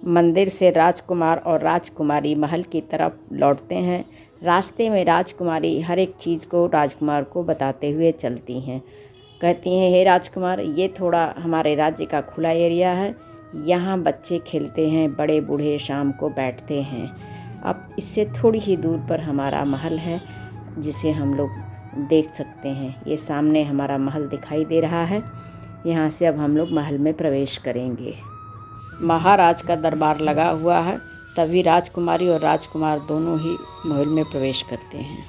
मंदिर से राजकुमार और राजकुमारी महल की तरफ लौटते हैं। रास्ते में राजकुमारी हर एक चीज़ को राजकुमार को बताते हुए चलती हैं। कहती हैं, हे राजकुमार, ये थोड़ा हमारे राज्य का खुला एरिया है, यहाँ बच्चे खेलते हैं, बड़े बूढ़े शाम को बैठते हैं। अब इससे थोड़ी ही दूर पर हमारा महल है, जिसे हम लोग देख सकते हैं। ये सामने हमारा महल दिखाई दे रहा है। यहाँ से अब हम लोग महल में प्रवेश करेंगे। महाराज का दरबार लगा हुआ है, तभी राजकुमारी और राजकुमार दोनों ही महल में प्रवेश करते हैं।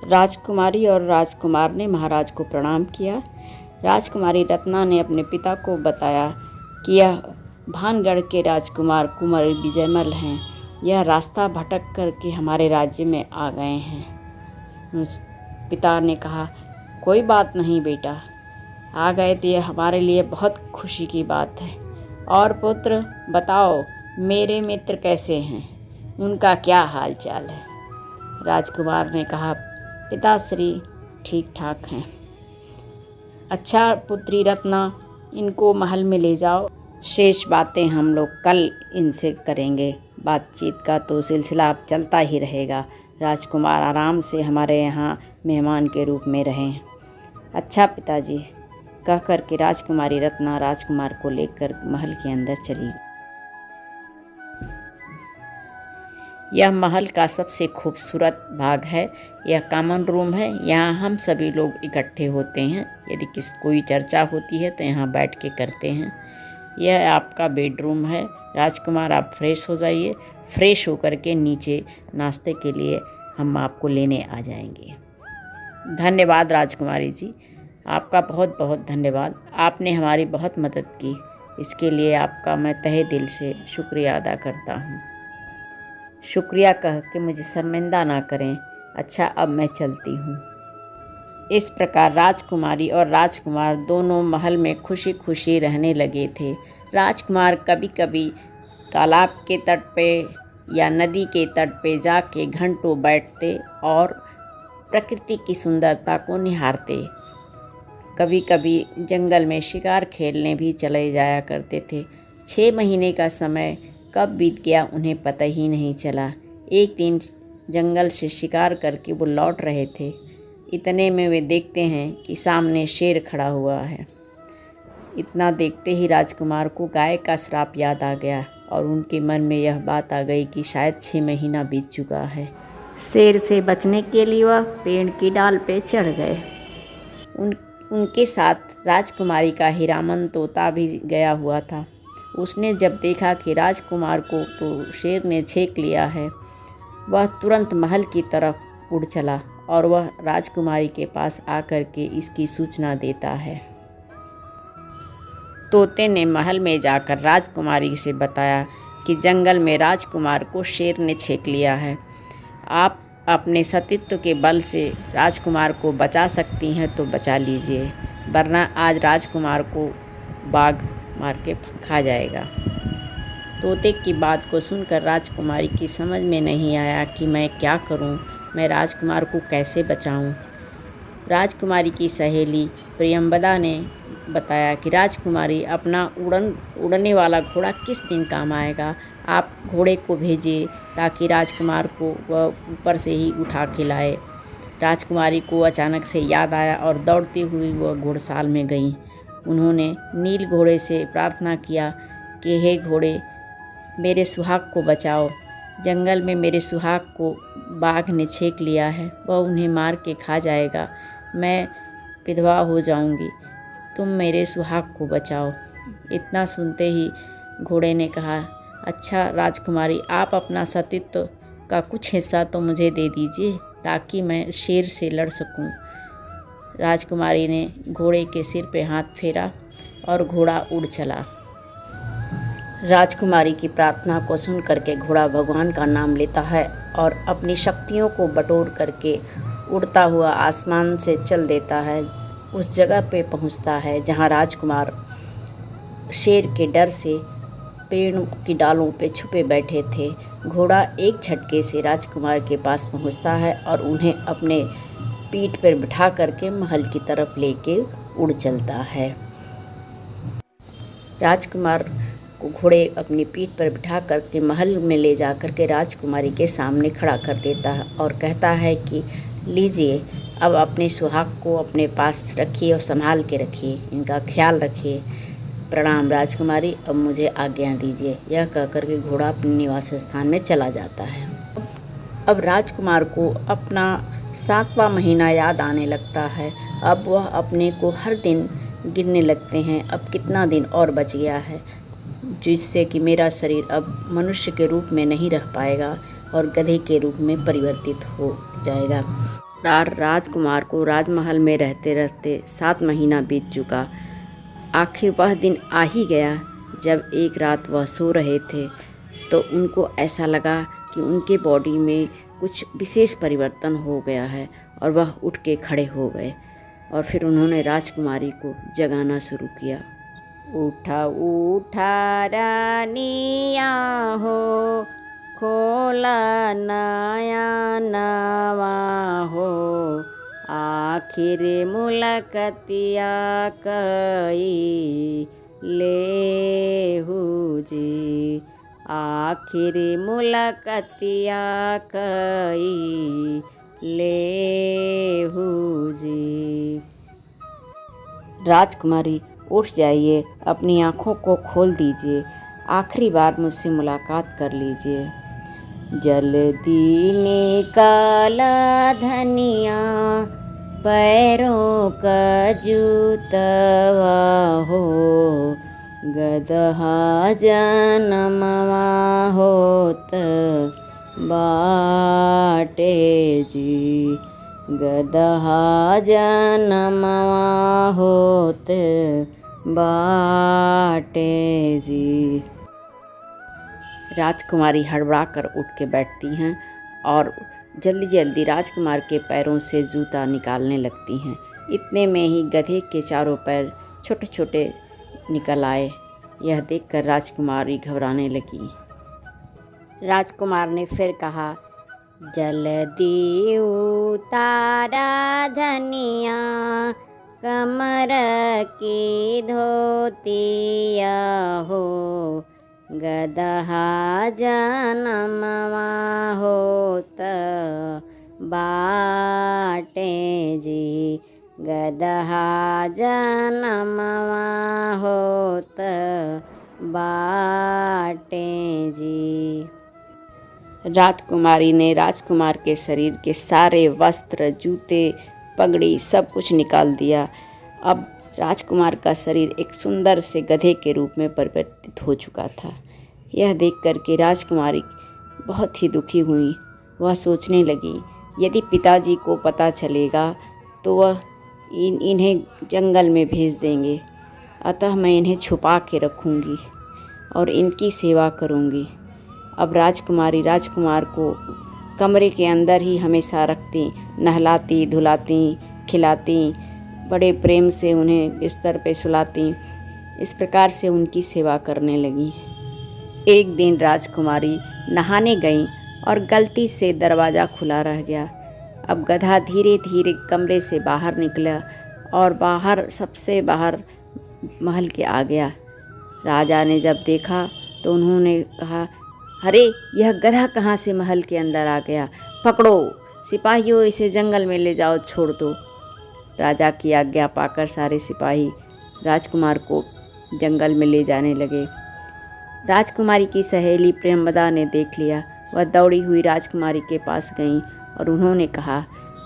राजकुमारी और राजकुमार ने महाराज को प्रणाम किया। राजकुमारी रत्ना ने अपने पिता को बताया कि यह भानगढ़ के राजकुमार कुंवर विजयमल हैं। यह रास्ता भटक करके हमारे राज्य में आ गए हैं। पिता ने कहा, कोई बात नहीं बेटा, आ गए तो यह हमारे लिए बहुत खुशी की बात है। और पुत्र बताओ, मेरे मित्र कैसे हैं, उनका क्या हाल चाल है? राजकुमार ने कहा, पिताश्री ठीक ठाक हैं। अच्छा पुत्री रत्ना, इनको महल में ले जाओ, शेष बातें हम लोग कल इनसे करेंगे। बातचीत का तो सिलसिला अब चलता ही रहेगा। राजकुमार आराम से हमारे यहाँ मेहमान के रूप में रहें। अच्छा पिताजी, कह कर के राजकुमारी रत्ना राजकुमार को लेकर महल के अंदर चली। यह महल का सबसे खूबसूरत भाग है। यह कॉमन रूम है। यहाँ हम सभी लोग इकट्ठे होते हैं। यदि कोई चर्चा होती है तो यहाँ बैठ के करते हैं। यह आपका बेडरूम है। राजकुमार आप फ्रेश हो जाइए। फ्रेश होकर के नीचे नाश्ते के लिए हम आपको लेने आ जाएंगे। धन्यवाद राजकुमारी जी, आपका बहुत बहुत धन्यवाद। आपने हमारी बहुत मदद की, इसके लिए आपका मैं तहे दिल से शुक्रिया अदा करता हूँ। शुक्रिया कह के मुझे शर्मिंदा ना करें। अच्छा, अब मैं चलती हूँ। इस प्रकार राजकुमारी और राजकुमार दोनों महल में खुशी खुशी रहने लगे थे। राजकुमार कभी कभी तालाब के तट पे या नदी के तट पे जाके घंटों बैठते और प्रकृति की सुंदरता को निहारते। कभी कभी जंगल में शिकार खेलने भी चले जाया करते थे। 6 महीने का समय कब बीत गया उन्हें पता ही नहीं चला। एक दिन जंगल से शिकार करके वो लौट रहे थे। इतने में वे देखते हैं कि सामने शेर खड़ा हुआ है। इतना देखते ही राजकुमार को गाय का श्राप याद आ गया और उनके मन में यह बात आ गई कि शायद 6 महीना बीत चुका है। शेर से बचने के लिए वह पेड़ की डाल पे चढ़ गए। उनके साथ राजकुमारी का हीरामन तोता भी गया हुआ था। उसने जब देखा कि राजकुमार को तो शेर ने छेक लिया है, वह तुरंत महल की तरफ उड़ चला और वह राजकुमारी के पास आकर के इसकी सूचना देता है। तोते ने महल में जाकर राजकुमारी से बताया कि जंगल में राजकुमार को शेर ने छेक लिया है। आप अपने सतीत्व के बल से राजकुमार को बचा सकती हैं तो बचा लीजिए, वरना आज राजकुमार को बाघ मार के खा जाएगा। तोते की बात को सुनकर राजकुमारी की समझ में नहीं आया कि मैं क्या करूं, मैं राजकुमार को कैसे बचाऊं। राजकुमारी की सहेली प्रियंवदा ने बताया कि राजकुमारी, अपना उड़ने वाला घोड़ा किस दिन काम आएगा। आप घोड़े को भेजिए ताकि राजकुमार को वह ऊपर से ही उठा के लाए। राजकुमारी को अचानक से याद आया और दौड़ती हुई वह घोड़साल में गई। उन्होंने नील घोड़े से प्रार्थना किया कि हे घोड़े, मेरे सुहाग को बचाओ। जंगल में मेरे सुहाग को बाघ ने छेक लिया है, वह उन्हें मार के खा जाएगा। मैं विधवा हो जाऊंगी, तुम मेरे सुहाग को बचाओ। इतना सुनते ही घोड़े ने कहा, अच्छा राजकुमारी, आप अपना सतीत्व का कुछ हिस्सा तो मुझे दे दीजिए ताकि मैं शेर से लड़ सकूं। राजकुमारी ने घोड़े के सिर पे हाथ फेरा और घोड़ा उड़ चला। राजकुमारी की प्रार्थना को सुन करके घोड़ा भगवान का नाम लेता है और अपनी शक्तियों को बटोर करके उड़ता हुआ आसमान से चल देता है। उस जगह पे पहुंचता है जहां राजकुमार शेर के डर से पेड़ की डालों पे छुपे बैठे थे। घोड़ा एक झटके से राजकुमार के पास पहुंचता है और उन्हें अपने पीठ पर बिठा करके महल की तरफ लेके उड़ चलता है। राजकुमार को घोड़े अपनी पीठ पर बिठा करके महल में ले जा कर के राजकुमारी के सामने खड़ा कर देता है और कहता है कि लीजिए, अब अपने सुहाग को अपने पास रखिए और संभाल के रखिए, इनका ख्याल रखिए। प्रणाम राजकुमारी, अब मुझे आज्ञा दीजिए। यह कहकर के घोड़ा अपने निवास स्थान में चला जाता है। अब राजकुमार को अपना 7वां महीना याद आने लगता है। अब वह अपने को हर दिन गिनने लगते हैं, अब कितना दिन और बच गया है जिससे कि मेरा शरीर अब मनुष्य के रूप में नहीं रह पाएगा और गधे के रूप में परिवर्तित हो जाएगा। राजकुमार को राजमहल में रहते रहते 7 महीना बीत चुका। आखिर वह दिन आ ही गया जब एक रात वह सो रहे थे तो उनको ऐसा लगा कि उनके बॉडी में कुछ विशेष परिवर्तन हो गया है और वह उठ के खड़े हो गए और फिर उन्होंने राजकुमारी को जगाना शुरू किया। उठा उठा रानिया हो, खोला नया नवा हो, आखिर मुलाकातिया कई लेहू जी, आखिर मुलाकातिया कई लेहू जी। राजकुमारी उठ जाइए, अपनी आँखों को खोल दीजिए, आखिरी बार मुझसे मुलाकात कर लीजिए। जल्दी निकाला धनिया पैरों का जूतवा हो, गदहा जनमवा होत बाटे जी, गदहा जनमवा होत बाटे जी। राजकुमारी हड़बड़ा कर उठ के बैठती हैं और जल्दी जल्दी राजकुमार के पैरों से जूता निकालने लगती हैं। इतने में ही गधे के चारों पैर छोटे छोटे निकल आए। यह देखकर राजकुमारी घबराने लगी। राजकुमार ने फिर कहा, जल्दी उतारा धनिया कमर की धोतिया हो, गदहा जनमवा होत बाटे जी, गदहा जनमवा होत बाटे जी। राजकुमारी ने राजकुमार के शरीर के सारे वस्त्र, जूते, पगड़ी सब कुछ निकाल दिया। अब राजकुमार का शरीर एक सुंदर से गधे के रूप में परिवर्तित हो चुका था। यह देखकर के राजकुमारी बहुत ही दुखी हुई। वह सोचने लगी, यदि पिताजी को पता चलेगा तो वह इन्हें जंगल में भेज देंगे, अतः मैं इन्हें छुपा के रखूँगी और इनकी सेवा करूँगी। अब राजकुमारी राजकुमार को कमरे के अंदर ही हमेशा रखती, नहलाती, धुलाती, खिलाती, बड़े प्रेम से उन्हें बिस्तर पे सुलाती। इस प्रकार से उनकी सेवा करने लगी। एक दिन राजकुमारी नहाने गई और गलती से दरवाज़ा खुला रह गया। अब गधा धीरे धीरे कमरे से बाहर निकला और सबसे बाहर महल के आ गया। राजा ने जब देखा तो उन्होंने कहा, अरे यह गधा कहाँ से महल के अंदर आ गया? पकड़ो, सिपाहियों इसे जंगल में ले जाओ, छोड़ दो। राजा की आज्ञा पाकर सारे सिपाही राजकुमार को जंगल में ले जाने लगे। राजकुमारी की सहेली प्रेमवदा ने देख लिया। वह दौड़ी हुई राजकुमारी के पास गई और उन्होंने कहा,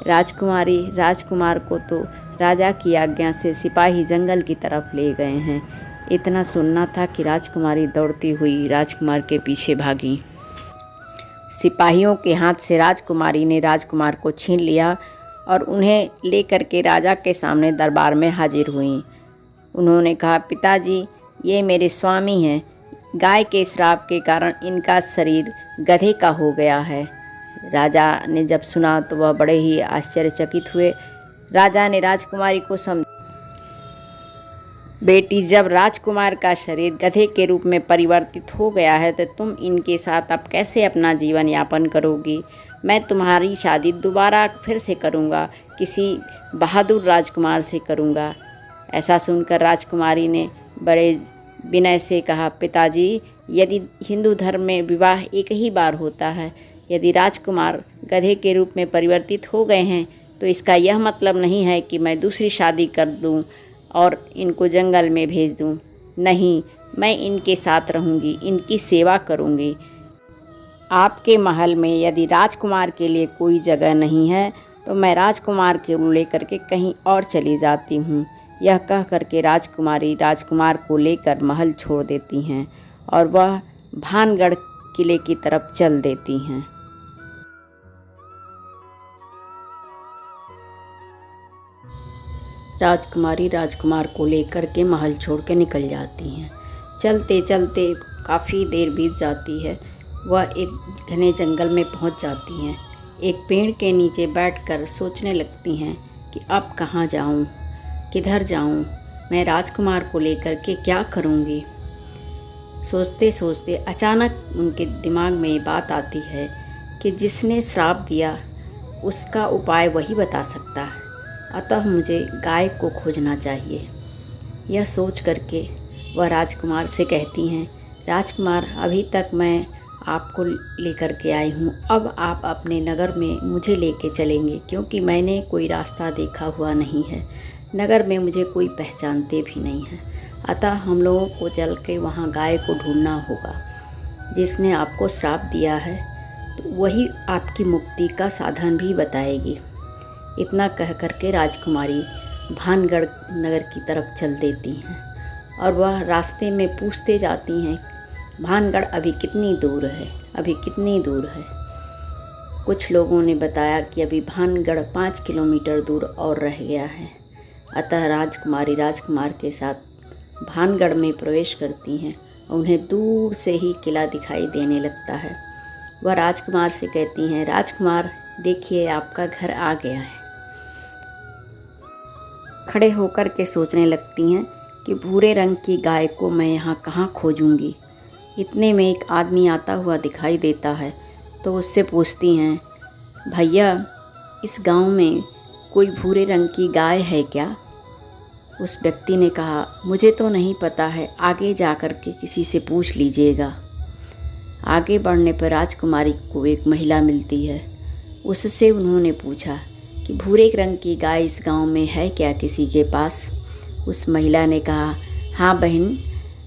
राजकुमारी, राजकुमार को तो राजा की आज्ञा से सिपाही जंगल की तरफ ले गए हैं। इतना सुनना था कि राजकुमारी दौड़ती हुई राजकुमार के पीछे भागी। सिपाहियों के हाथ से राजकुमारी ने राजकुमार को छीन लिया और उन्हें लेकर के राजा के सामने दरबार में हाजिर हुई। उन्होंने कहा, पिताजी, ये मेरे स्वामी हैं। गाय के श्राप के कारण इनका शरीर गधे का हो गया है। राजा ने जब सुना तो वह बड़े ही आश्चर्यचकित हुए। राजा ने राजकुमारी को बेटी, जब राजकुमार का शरीर गधे के रूप में परिवर्तित हो गया है तो तुम इनके साथ अब कैसे अपना जीवन यापन करोगी? मैं तुम्हारी शादी दोबारा फिर से करूँगा, किसी बहादुर राजकुमार से करूँगा। ऐसा सुनकर राजकुमारी ने बड़े विनय से कहा, पिताजी, यदि हिंदू धर्म में विवाह एक ही बार होता है, यदि राजकुमार गधे के रूप में परिवर्तित हो गए हैं तो इसका यह मतलब नहीं है कि मैं दूसरी शादी कर दूं और इनको जंगल में भेज दूं। नहीं, मैं इनके साथ रहूंगी, इनकी सेवा करूंगी। आपके महल में यदि राजकुमार के लिए कोई जगह नहीं है तो मैं राजकुमार को लेकर के कहीं और चली जाती हूँ। यह कह करके राजकुमारी राजकुमार को लेकर महल छोड़ देती हैं और वह भानगढ़ किले की तरफ चल देती हैं। राजकुमारी राजकुमार को लेकर के महल छोड़ के निकल जाती हैं। चलते चलते काफ़ी देर बीत जाती है। वह एक घने जंगल में पहुंच जाती हैं। एक पेड़ के नीचे बैठकर सोचने लगती हैं कि अब कहाँ जाऊँ, किधर जाऊँ, मैं राजकुमार को लेकर के क्या करूँगी। सोचते सोचते अचानक उनके दिमाग में ये बात आती है कि जिसने श्राप दिया उसका उपाय वही बता सकता है, अतः मुझे गाय को खोजना चाहिए। यह सोच करके वह राजकुमार से कहती हैं, राजकुमार, अभी तक मैं आपको लेकर के आई हूँ, अब आप अपने नगर में मुझे लेके चलेंगे, क्योंकि मैंने कोई रास्ता देखा हुआ नहीं है। नगर में मुझे कोई पहचानते भी नहीं है, अतः हम लोगों को चल के वहाँ गाय को ढूंढना होगा। जिसने आपको श्राप दिया है तो वही आपकी मुक्ति का साधन भी बताएगी। इतना कह करके राजकुमारी भानगढ़ नगर की तरफ चल देती हैं और वह रास्ते में पूछते जाती हैं, भानगढ़ अभी कितनी दूर है, अभी कितनी दूर है। कुछ लोगों ने बताया कि अभी भानगढ़ 5 किलोमीटर दूर और रह गया है। अतः राजकुमारी राजकुमार के साथ भानगढ़ में प्रवेश करती हैं और उन्हें दूर से ही किला दिखाई देने लगता है। वह राजकुमार से कहती हैं, राजकुमार, देखिए आपका घर आ गया है। खड़े होकर के सोचने लगती हैं कि भूरे रंग की गाय को मैं यहाँ कहाँ खोजूँगी। इतने में एक आदमी आता हुआ दिखाई देता है तो उससे पूछती हैं, भैया, इस गांव में कोई भूरे रंग की गाय है क्या? उस व्यक्ति ने कहा, मुझे तो नहीं पता है, आगे जा कर के किसी से पूछ लीजिएगा। आगे बढ़ने पर राजकुमारी को एक महिला मिलती है। उससे उन्होंने पूछा कि भूरे रंग की गाय इस गांव में है क्या किसी के पास? उस महिला ने कहा, हाँ बहन,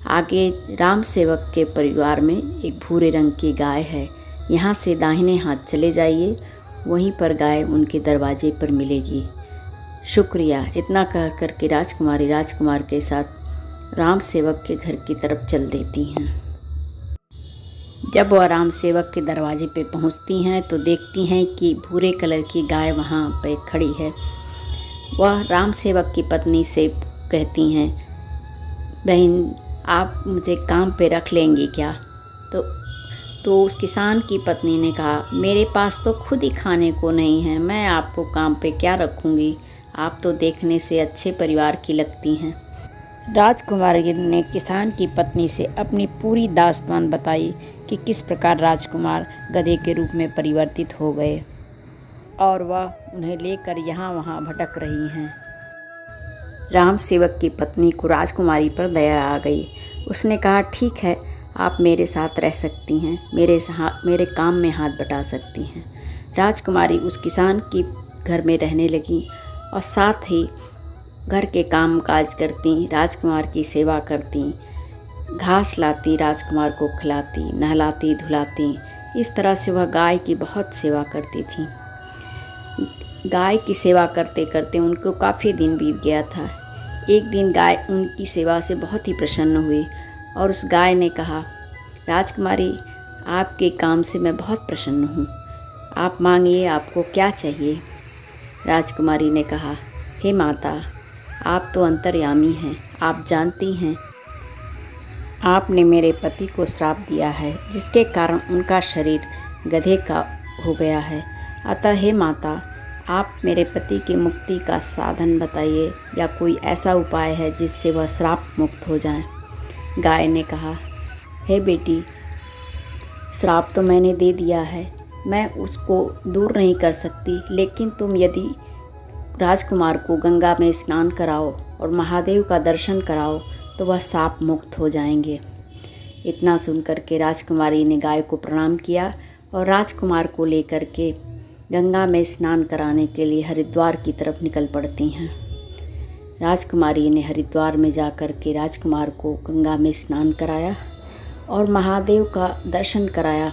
आगे राम सेवक के परिवार में एक भूरे रंग की गाय है। यहाँ से दाहिने हाथ चले जाइए, वहीं पर गाय उनके दरवाजे पर मिलेगी। शुक्रिया। इतना कह करके राजकुमारी राजकुमार के साथ राम सेवक के घर की तरफ चल देती हैं। जब वह राम सेवक के दरवाजे पे पहुंचती हैं तो देखती हैं कि भूरे कलर की गाय वहां पे खड़ी है। वह राम सेवक की पत्नी से कहती हैं, बहन, आप मुझे काम पे रख लेंगी क्या? तो उस किसान की पत्नी ने कहा, मेरे पास तो खुद ही खाने को नहीं है, मैं आपको काम पे क्या रखूँगी, आप तो देखने से अच्छे परिवार की लगती हैं। राजकुमारी ने किसान की पत्नी से अपनी पूरी दास्तान बताई कि किस प्रकार राजकुमार गधे के रूप में परिवर्तित हो गए और वह उन्हें लेकर यहाँ वहाँ भटक रही हैं। राम सेवक की पत्नी को राजकुमारी पर दया आ गई। उसने कहा, ठीक है, आप मेरे साथ रह सकती हैं, मेरे काम में हाथ बटा सकती हैं। राजकुमारी उस किसान की घर में रहने लगी और साथ ही घर के काम काज करती, राजकुमार की सेवा करती, घास लाती, राजकुमार को खिलाती, नहलाती धुलाती। इस तरह से वह गाय की बहुत सेवा करती थी। गाय की सेवा करते करते उनको काफ़ी दिन बीत गया था। एक दिन गाय उनकी सेवा से बहुत ही प्रसन्न हुई और उस गाय ने कहा, राजकुमारी, आपके काम से मैं बहुत प्रसन्न हूँ, आप मांगिए, आपको क्या चाहिए? राजकुमारी ने कहा, हे माता, आप तो अंतर्यामी हैं, आप जानती हैं आपने मेरे पति को श्राप दिया है जिसके कारण उनका शरीर गधे का हो गया है। अतः हे माता, आप मेरे पति की मुक्ति का साधन बताइए या कोई ऐसा उपाय है जिससे वह श्राप मुक्त हो जाए। गाय ने कहा, हे बेटी, श्राप तो मैंने दे दिया है, मैं उसको दूर नहीं कर सकती, लेकिन तुम यदि राजकुमार को गंगा में स्नान कराओ और महादेव का दर्शन कराओ तो वह शाप मुक्त हो जाएंगे। इतना सुनकर के राजकुमारी ने गाय को प्रणाम किया और राजकुमार को लेकर के गंगा में स्नान कराने के लिए हरिद्वार की तरफ निकल पड़ती हैं। राजकुमारी ने हरिद्वार में जाकर के राजकुमार को गंगा में स्नान कराया और महादेव का दर्शन कराया।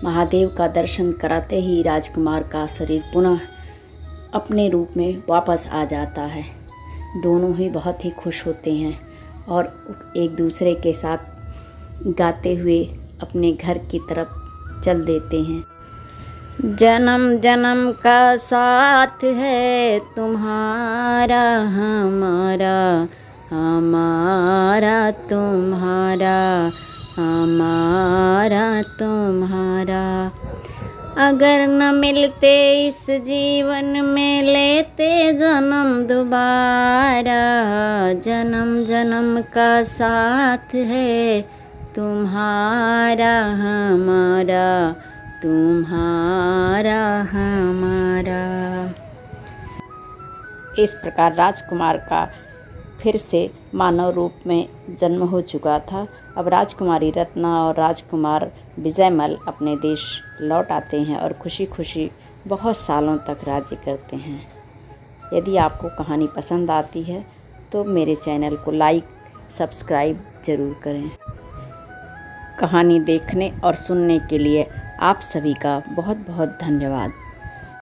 महादेव का दर्शन कराते ही राजकुमार का शरीर पुनः अपने रूप में वापस आ जाता है। दोनों ही बहुत ही खुश होते हैं और एक दूसरे के साथ गाते हुए अपने घर की तरफ चल देते हैं। जन्म जन्म का साथ है तुम्हारा हमारा, हमारा तुम्हारा, हमारा तुम्हारा। अगर न मिलते इस जीवन में लेते जन्म दोबारा। जन्म जन्म का साथ है तुम्हारा हमारा, तुम्हारा हमारा। इस प्रकार राजकुमार का फिर से मानव रूप में जन्म हो चुका था। अब राजकुमारी रत्ना और राजकुमार विजयमल अपने देश लौट आते हैं और खुशी खुशी बहुत सालों तक राज्य करते हैं। यदि आपको कहानी पसंद आती है तो मेरे चैनल को लाइक सब्सक्राइब ज़रूर करें। कहानी देखने और सुनने के लिए आप सभी का बहुत बहुत धन्यवाद।